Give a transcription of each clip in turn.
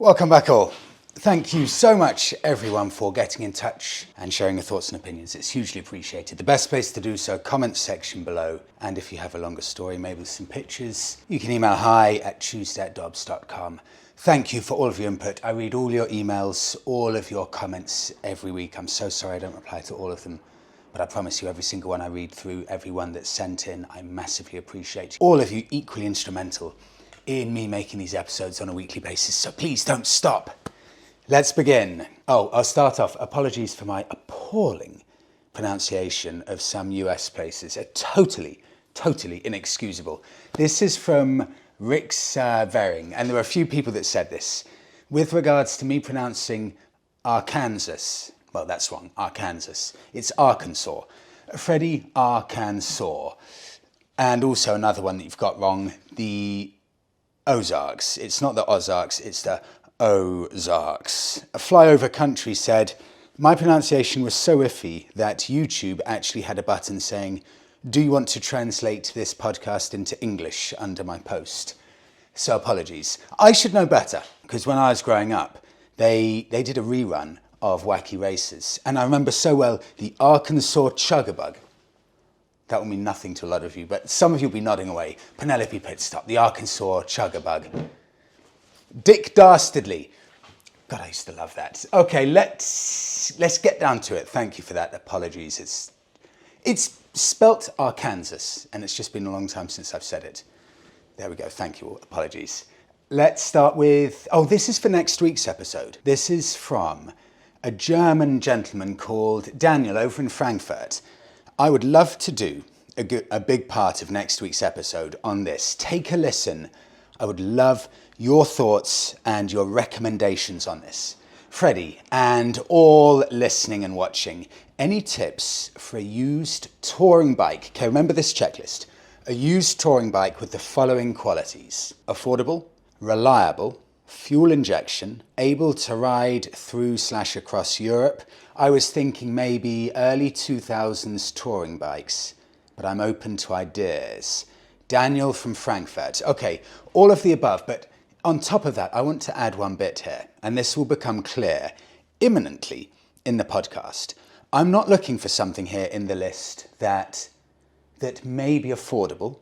Welcome back all. Thank you so much everyone for getting in touch and sharing your thoughts and opinions. It's hugely appreciated. The best place to do so, comment section below. And if you have a longer story, maybe with some pictures, you can email hi@tuesday@dobbs.com. Thank you for all of your input. I read all your emails, all of your comments every week. I'm so sorry I don't reply to all of them, but I promise you every single one I read through, every one that's sent in, I massively appreciate. All of you equally instrumental in me making these episodes on a weekly basis, so please don't stop. Let's begin. Oh, I'll start off. Apologies for my appalling pronunciation of some US places. Totally inexcusable. This is from Rick's Vering, and there were a few people that said this. With regards to me pronouncing Arkansas, well, that's wrong, Arkansas. It's Arkansas. Freddie, Arkansas. And also another one that you've got wrong, the Ozarks. It's not the Ozarks, it's the Ozarks. A flyover country said, my pronunciation was so iffy that YouTube actually had a button saying, do you want to translate this podcast into English under my post? So apologies. I should know better, because when I was growing up, they did a rerun of Wacky Races. And I remember so well the Arkansas Chugabug. That will mean nothing to a lot of you, but some of you will be nodding away. Penelope Pitstop, the Arkansas Chugabug. Dick Dastardly. God, I used to love that. Okay, let's get down to it. Thank you for that. Apologies. It's spelt Arkansas, and it's just been a long time since I've said it. There we go. Thank you all. Apologies. Let's start with... Oh, this is for next week's episode. This is from a German gentleman called Daniel over in Frankfurt. I would love to do a big part of next week's episode on this. Take a listen. I would love your thoughts and your recommendations on this. Freddie, and all listening and watching, any tips for a used touring bike? Okay, remember this checklist. A used touring bike with the following qualities: affordable, reliable, fuel injection, able to ride through/across Europe. I was thinking maybe early 2000s touring bikes, but I'm open to ideas. Daniel from Frankfurt. Okay, all of the above, but on top of that, I want to add one bit here, and this will become clear imminently in the podcast. I'm not looking for something here in the list that may be affordable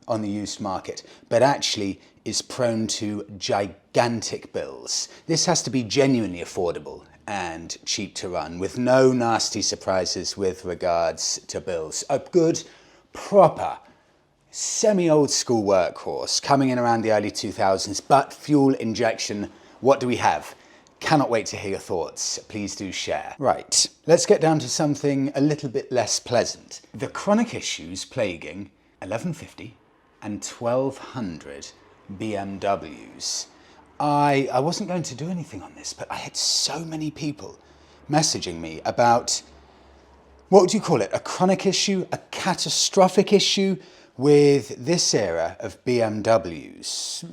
on the used market, but actually is prone to gigantic bills. This has to be genuinely affordable and cheap to run, with no nasty surprises with regards to bills. A good, proper, semi-old school workhorse coming in around the early 2000s, but fuel injection. What do we have? Cannot wait to hear your thoughts. Please do share. Right, let's get down to something a little bit less pleasant. The chronic issues plaguing 1150 and 1200 BMWs. I wasn't going to do anything on this, but I had so many people messaging me about, what would you call it, a chronic issue, a catastrophic issue with this era of BMWs.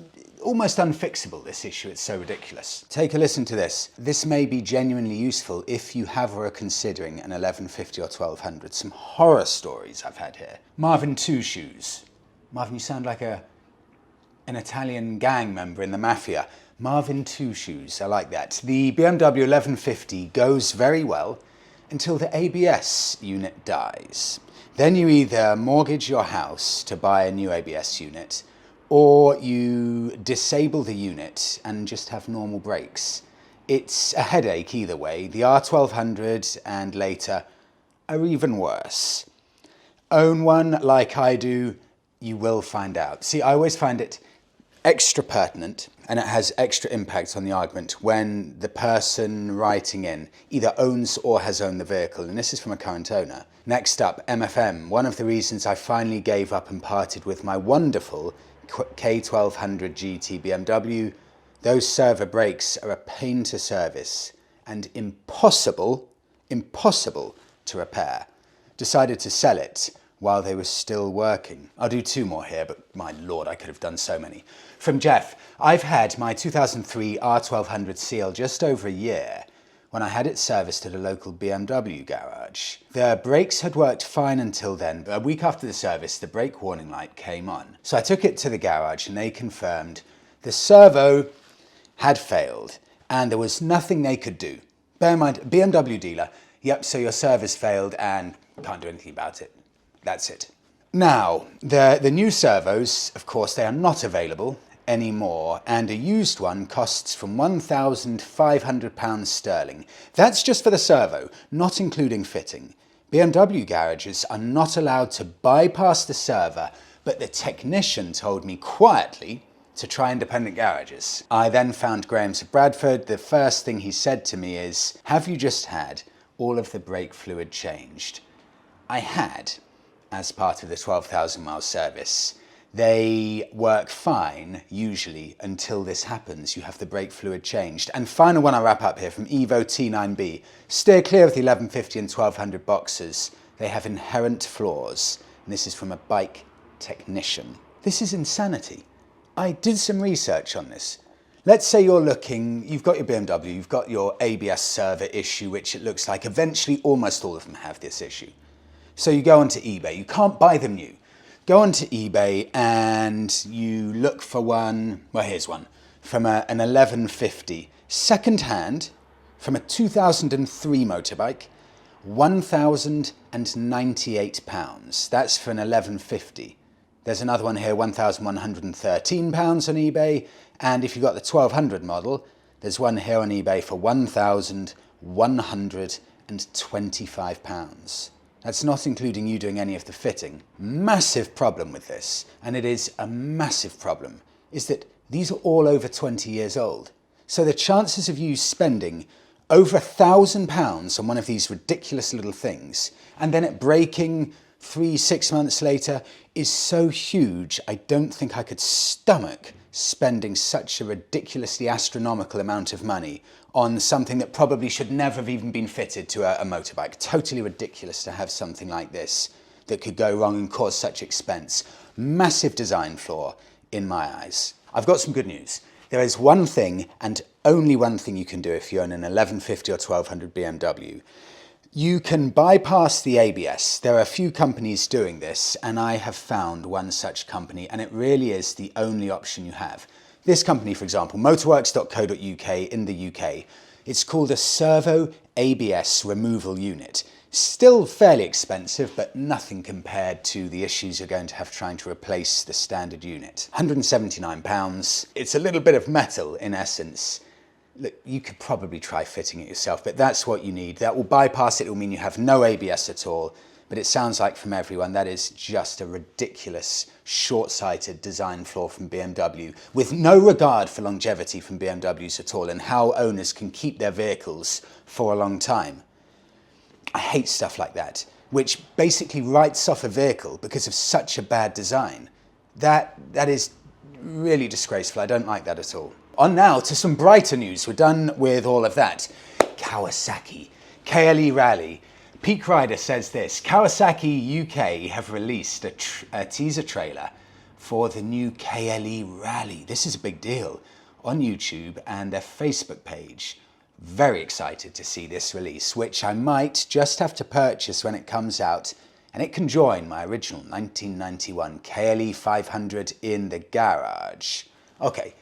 Almost unfixable, this issue, it's so ridiculous. Take a listen to this. This may be genuinely useful if you have or are considering an 1150 or 1200. Some horror stories I've had here. Marvin Two Shoes. Marvin, you sound like an Italian gang member in the mafia. Marvin Two Shoes, I like that. The BMW 1150 goes very well until the ABS unit dies. Then you either mortgage your house to buy a new ABS unit, or you disable the unit and just have normal brakes. It's a headache either way. The R1200 and later are even worse. Own one like I do, you will find out. See, I always find it extra pertinent, and it has extra impact on the argument when the person writing in either owns or has owned the vehicle, and this is from a current owner. Next up, MFM. One of the reasons I finally gave up and parted with my wonderful K1200 GT BMW, those servo brakes are a pain to service and impossible to repair. Decided to sell it while they were still working. I'll do two more here, but my lord, I could have done so many. From Jeff, I've had my 2003 R1200 CL just over a year when I had it serviced at a local BMW garage. The brakes had worked fine until then, but a week after the service, the brake warning light came on. So I took it to the garage and they confirmed the servo had failed and there was nothing they could do. Bear in mind, BMW dealer, yep, so your server's failed and can't do anything about it. That's it. Now, the new servos, of course, they are not available anymore, and a used one costs from £1,500 sterling. That's just for the servo, not including fitting. BMW garages are not allowed to bypass the server, but the technician told me quietly to try independent garages. I then found Graham's of Bradford. The first thing he said to me is, have you just had all of the brake fluid changed? I had, as part of the 12,000 mile service. They work fine, usually, until this happens. You have the brake fluid changed. And final one I wrap up here from Evo T9B. Steer clear of the 1150 and 1200 boxes. They have inherent flaws. And this is from a bike technician. This is insanity. I did some research on this. Let's say you're looking, you've got your BMW, you've got your ABS server issue, which it looks like eventually almost all of them have this issue. So you go onto eBay. You can't buy them new. Go onto eBay and you look for one, well here's one, from an 1150, second hand, from a 2003 motorbike, £1,098. That's for an 1150. There's another one here, £1,113 on eBay, and if you've got the 1200 model, there's one here on eBay for £1,125. That's not including you doing any of the fitting. Massive problem with this, and it is a massive problem, is that these are all over 20 years old. So the chances of you spending over £1,000 on one of these ridiculous little things, and then it breaking 3-6 months later, is so huge, I don't think I could stomach spending such a ridiculously astronomical amount of money on something that probably should never have even been fitted to a motorbike. Totally ridiculous to have something like this that could go wrong and cause such expense. Massive design flaw in my eyes. I've got some good news. There is one thing, and only one thing you can do if you own an 1150 or 1200 BMW. You can bypass the ABS. There are a few companies doing this, and I have found one such company, and it really is the only option you have. This company, for example, motorworks.co.uk in the UK, it's called a servo ABS removal unit. Still fairly expensive, but nothing compared to the issues you're going to have trying to replace the standard unit. £179. It's a little bit of metal in essence. Look, you could probably try fitting it yourself, but that's what you need. That will bypass it. It will mean you have no ABS at all. But it sounds like from everyone that is just a ridiculous, short-sighted design flaw from BMW, with no regard for longevity from BMWs at all and how owners can keep their vehicles for a long time. I hate stuff like that, which basically writes off a vehicle because of such a bad design. That is really disgraceful. I don't like that at all. On now to some brighter news. We're done with all of that. Kawasaki KLE Rally. Peak Rider says this: Kawasaki UK have released a teaser trailer for the new KLE Rally. This is a big deal on YouTube and their Facebook page. Very excited to see this release, which I might just have to purchase when it comes out, and it can join my original 1991 KLE 500 in the garage. Okay,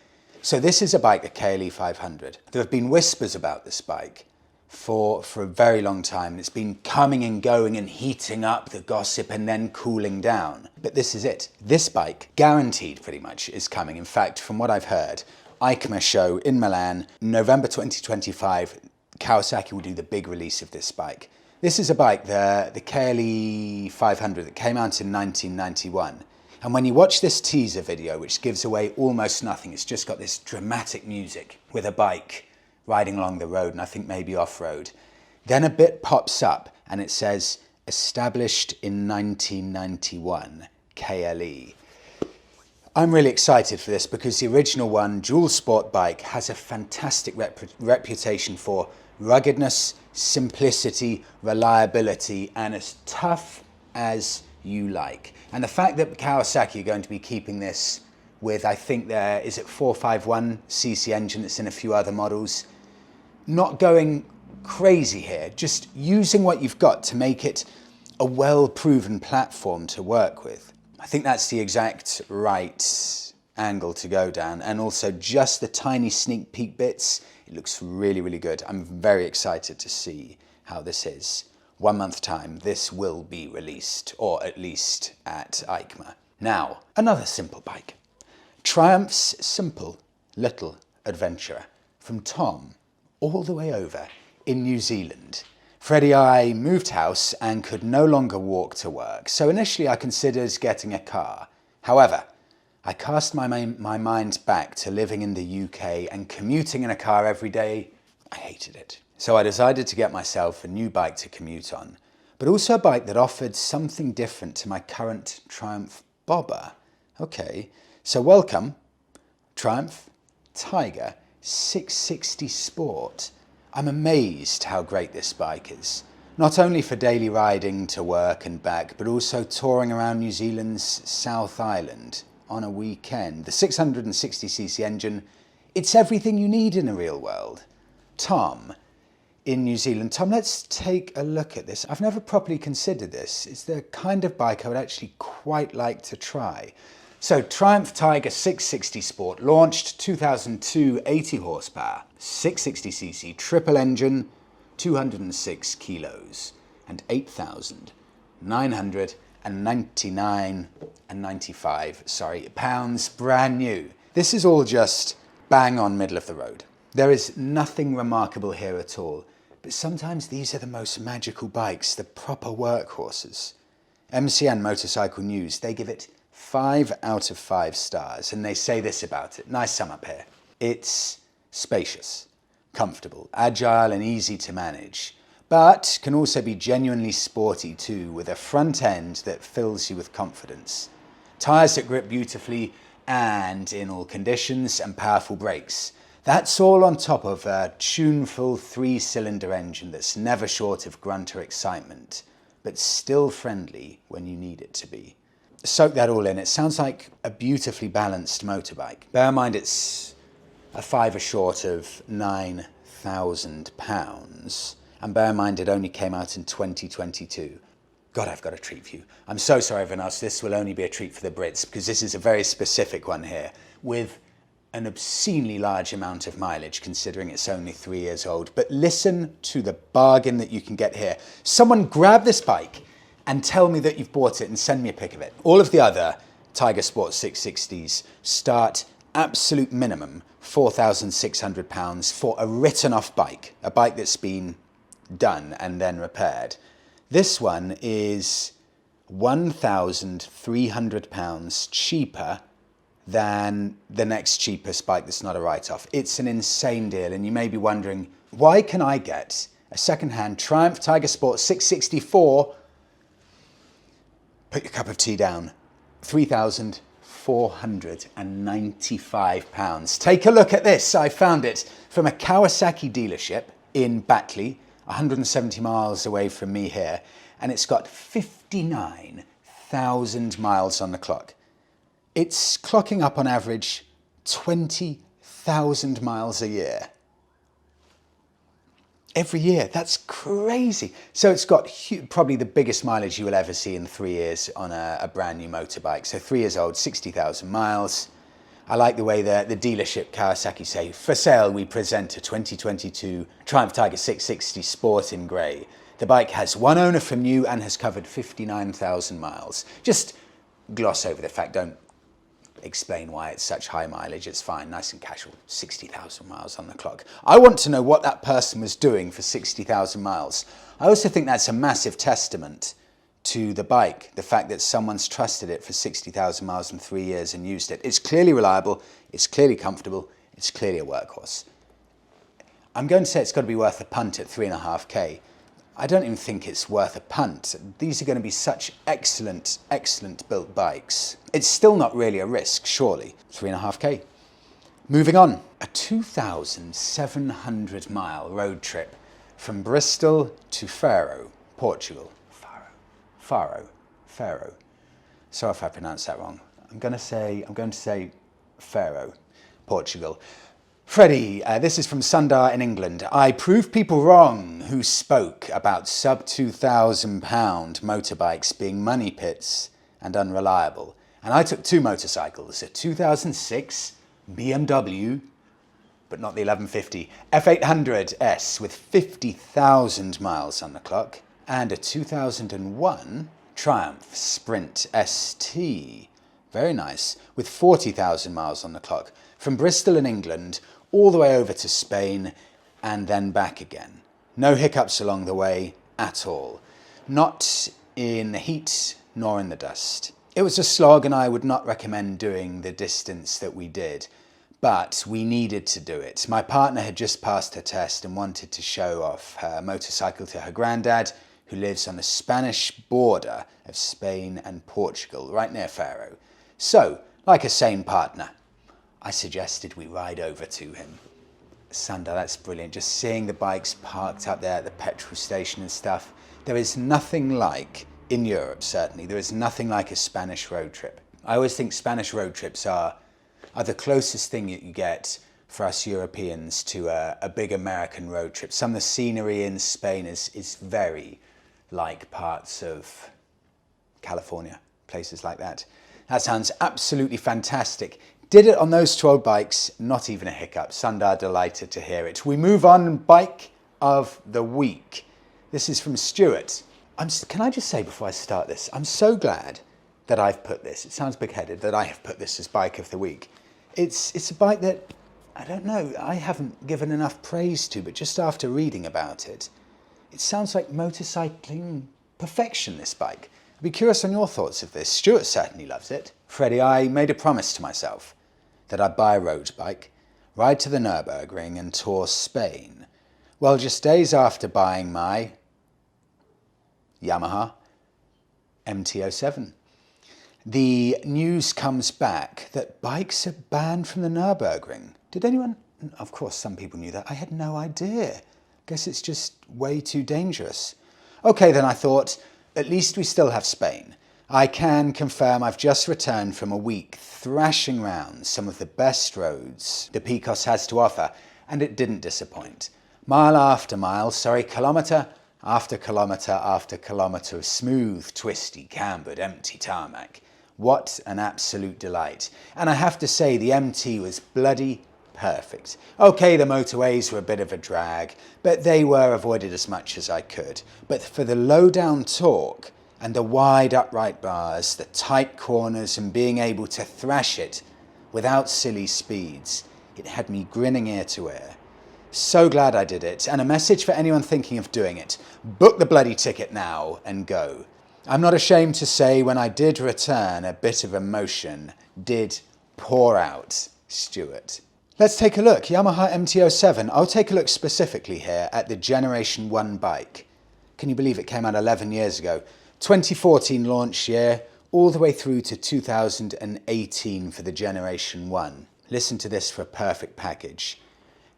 so this is a bike, the KLE 500. There have been whispers about this bike for a very long time. It's been coming and going and heating up, the gossip, and then cooling down. But this is it. This bike, guaranteed pretty much, is coming. In fact, from what I've heard, EICMA show in Milan, November 2025, Kawasaki will do the big release of this bike. This is a bike, the KLE 500, that came out in 1991. And when you watch this teaser video, which gives away almost nothing, it's just got this dramatic music with a bike riding along the road, and I think maybe off-road. Then a bit pops up and it says, established in 1991, KLE. I'm really excited for this because the original one, dual sport bike, has a fantastic reputation for ruggedness, simplicity, reliability, and as tough as you like. And the fact that Kawasaki are going to be keeping this with, I think there, is it 451cc engine that's in a few other models, not going crazy here, just using what you've got to make it a well-proven platform to work with. I think that's the exact right angle to go down, and also just the tiny sneak peek bits. It looks really, really good. I'm very excited to see how this is. 1 month time, this will be released, or at least at EICMA. Now, another simple bike. Triumph's simple little adventurer from Tom, all the way over in New Zealand. Freddie I moved house and could no longer walk to work, so initially I considered getting a car. However, I cast my mind back to living in the UK and commuting in a car every day. I hated it. So I decided to get myself a new bike to commute on, but also a bike that offered something different to my current Triumph bobber. Okay, so welcome, Triumph Tiger 660 Sport. I'm amazed how great this bike is. Not only for daily riding to work and back, but also touring around New Zealand's South Island on a weekend. The 660cc engine, it's everything you need in a real world. Tom, in New Zealand. Tom, let's take a look at this. I've never properly considered this. It's the kind of bike I would actually quite like to try. So, Triumph Tiger 660 Sport, launched 2002, 80 horsepower, 660cc, triple engine, 206 kilos, and 8,999 pounds, brand new. This is all just bang on middle of the road. There is nothing remarkable here at all, but sometimes these are the most magical bikes, the proper workhorses. MCN Motorcycle News, they give it 5 out of 5 stars, and they say this about it. Nice sum up here. It's spacious, comfortable, agile and easy to manage, but can also be genuinely sporty too, with a front end that fills you with confidence. Tyres that grip beautifully and in all conditions, and powerful brakes. That's all on top of a tuneful 3-cylinder engine that's never short of grunt or excitement, but still friendly when you need it to be. Soak that all in. It sounds like a beautifully balanced motorbike. Bear in mind it's a fiver short of £9,000. And bear in mind it only came out in 2022. God, I've got a treat for you. I'm so sorry everyone else. This will only be a treat for the Brits because this is a very specific one here with an obscenely large amount of mileage considering it's only 3 years old. But listen to the bargain that you can get here. Someone grab this bike and tell me that you've bought it and send me a pic of it. All of the other Tiger Sport 660s start absolute minimum £4,600 for a written off bike, a bike that's been done and then repaired. This one is £1,300 cheaper than the next cheapest bike that's not a write-off. It's an insane deal, and you may be wondering, why can I get a second-hand Triumph Tiger Sport 664? Put your cup of tea down. £3,495. Take a look at this. I found it from a Kawasaki dealership in Batley, 170 miles away from me here, and it's got 59,000 miles on the clock. It's clocking up on average 20,000 miles a year. Every year, that's crazy. So it's got probably the biggest mileage you will ever see in 3 years on a brand new motorbike. So 3 years old, 60,000 miles. I like the way the dealership Kawasaki say, for sale we present a 2022 Triumph Tiger 660 Sport in grey. The bike has one owner from new and has covered 59,000 miles. Just gloss over the fact, don't explain why it's such high mileage. It's fine, nice and casual, 60,000 miles on the clock. I want to know what that person was doing for 60,000 miles. I also think that's a massive testament to the bike, the fact that someone's trusted it for 60,000 miles in 3 years and used it. It's clearly reliable, it's clearly comfortable, it's clearly a workhorse. I'm going to say it's got to be worth a punt at 3.5k. I don't even think it's worth a punt. These are going to be such excellent, excellent built bikes. It's still not really a risk, surely. 3.5k. Moving on. A 2,700 mile road trip from Bristol to Faro, Portugal. Faro. Sorry if I pronounced that wrong. I'm going to say Faro, Portugal. Freddie, this is from Sundar in England. I prove people wrong who spoke about sub £2,000 motorbikes being money pits and unreliable. And I took two motorcycles, a 2006 BMW, but not the 1150, F800S with 50,000 miles on the clock, and a 2001 Triumph Sprint ST, very nice, with 40,000 miles on the clock, from Bristol in England all the way over to Spain and then back again. No hiccups along the way at all, not in the heat nor in the dust. It was a slog and I would not recommend doing the distance that we did, but we needed to do it. My partner had just passed her test and wanted to show off her motorcycle to her granddad, who lives on the Spanish border of Spain and Portugal, right near Faro. So, like a sane partner, I suggested we ride over to him. Sandra, that's brilliant. Just seeing the bikes parked up there at the petrol station and stuff. There is nothing like, in Europe certainly, there is nothing like a Spanish road trip. I always think Spanish road trips are the closest thing that you get for us Europeans to a big American road trip. Some of the scenery in Spain is very like parts of California, places like that. That sounds absolutely fantastic. Did it on those 12 bikes, not even a hiccup. Sundar delighted to hear it. We move on, bike of the week. This is from Stuart. Can I just say before I start this, I'm so glad that I've put this, it sounds big-headed, that I have put this as bike of the week. It's a bike that, I don't know, I haven't given enough praise to, but just after reading about it, it sounds like motorcycling perfection, this bike. I'd be curious on your thoughts of this. Stuart certainly loves it. Freddie, I made a promise to myself that I'd buy a road bike, ride to the Nürburgring and tour Spain. Well, just days after buying my Yamaha MT-07, the news comes back that bikes are banned from the Nürburgring. Did anyone? Of course, some people knew that. I had no idea. Guess it's just way too dangerous. Okay, then I thought, at least we still have Spain. I can confirm I've just returned from a week thrashing round some of the best roads the Picos has to offer, and it didn't disappoint. Mile after mile, kilometre after kilometre after kilometre of smooth, twisty, cambered, empty tarmac. What an absolute delight. And I have to say, the MT was bloody perfect. Okay, the motorways were a bit of a drag, but they were avoided as much as I could. But for the low-down torque and the wide upright bars, the tight corners and being able to thrash it without silly speeds, it had me grinning ear to ear. So glad I did it, and a message for anyone thinking of doing it. Book the bloody ticket now and go. I'm not ashamed to say when I did return, a bit of emotion did pour out. Stuart. Let's take a look. Yamaha MT-07. I'll take a look specifically here at the Generation 1 bike. Can you believe it came out 11 years ago? 2014 launch year, all the way through to 2018 for the Generation 1. Listen to this for a perfect package.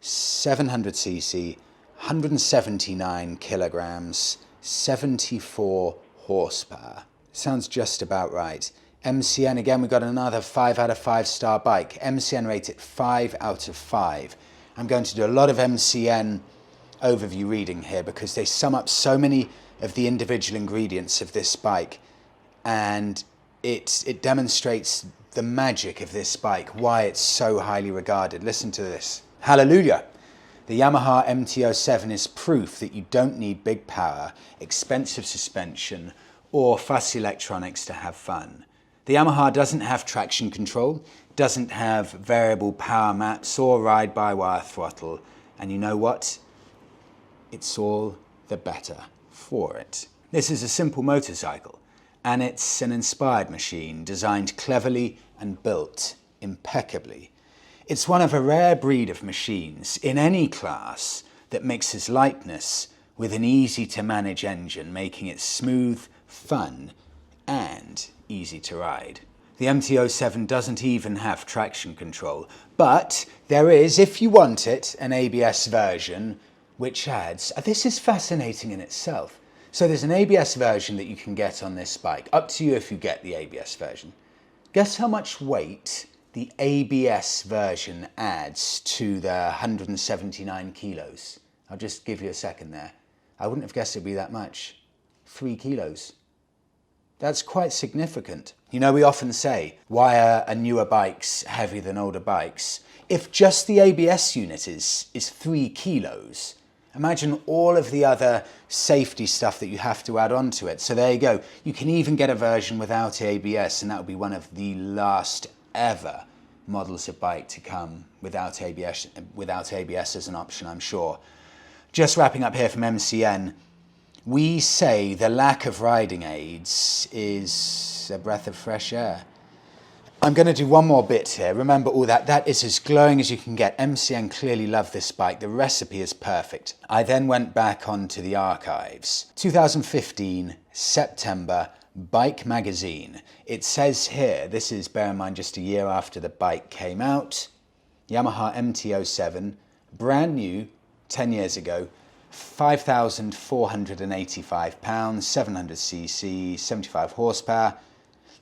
700cc, 179 kilograms, 74 horsepower. Sounds just about right. MCN, again, we got another 5 out of 5 star bike. MCN rated 5 out of 5. I'm going to do a lot of MCN overview reading here because they sum up so many of the individual ingredients of this bike, and it demonstrates the magic of this bike, why it's so highly regarded. Listen to this. Hallelujah! The Yamaha MT-07 is proof that you don't need big power, expensive suspension, or fussy electronics to have fun. The Yamaha doesn't have traction control, doesn't have variable power maps or ride-by-wire throttle, and you know what? It's all the better for it. This is a simple motorcycle, and it's an inspired machine designed cleverly and built impeccably. It's one of a rare breed of machines in any class that mixes lightness with an easy-to-manage engine, making it smooth, fun, and easy to ride. The MT-07 doesn't even have traction control, but there is, if you want it, an ABS version which adds, this is fascinating in itself. So there's an ABS version that you can get on this bike, up to you if you get the ABS version. Guess how much weight the ABS version adds to the 179 kilos? I'll just give you a second there. I wouldn't have guessed it'd be that much. 3 kilos. That's quite significant. You know, we often say, why are newer bikes heavier than older bikes? If just the ABS unit is 3 kilos, imagine all of the other safety stuff that you have to add on to it. So there you go. You can even get a version without ABS, and that would be one of the last ever models of bike to come without ABS as an option, I'm sure. Just wrapping up here from MCN, we say the lack of riding aids is a breath of fresh air. I'm going to do one more bit here. Remember all that. That is as glowing as you can get. MCN clearly love this bike. The recipe is perfect. I then went back onto the archives. 2015, September, Bike Magazine. It says here, this is, bear in mind, just a year after the bike came out. Yamaha MT-07, brand new, 10 years ago. 5,485 pounds, 700 cc, 75 horsepower.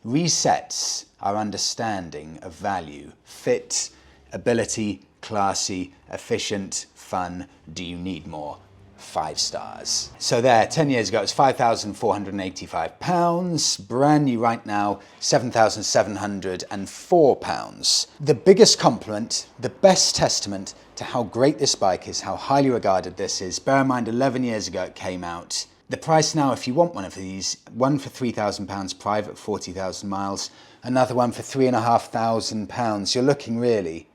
Resets our understanding of value. Fit, ability, classy, efficient, fun. Do you need more? 5 stars. So there, 10 years ago, it was 5,485 pounds. Brand new right now, 7,704 pounds. The biggest compliment, the best testament to how great this bike is, how highly regarded this is. Bear in mind, 11 years ago it came out. The price now, if you want one of these, one for £3,000 private, 40,000 miles, another one for £3,500. You're looking really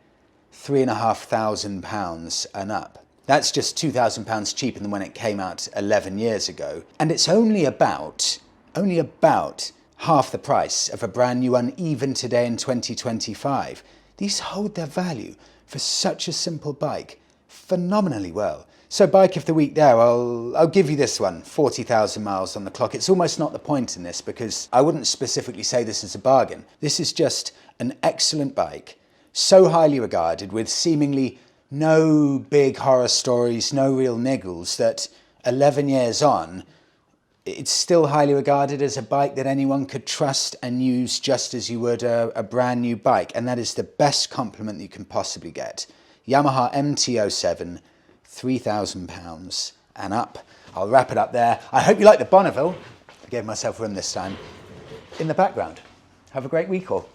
£3,500 and up. That's just £2,000 cheaper than when it came out 11 years ago. And it's only about half the price of a brand new one, even today in 2025. These hold their value for such a simple bike phenomenally well. So bike of the week there, I'll give you this one, 40,000 miles on the clock. It's almost not the point in this because I wouldn't specifically say this is a bargain. This is just an excellent bike, so highly regarded with seemingly no big horror stories, no real niggles, that 11 years on, it's still highly regarded as a bike that anyone could trust and use just as you would a brand new bike. And that is the best compliment that you can possibly get. Yamaha MT-07, £3,000 and up. I'll wrap it up there. I hope you like the Bonneville. I gave myself room this time. In the background. Have a great week all.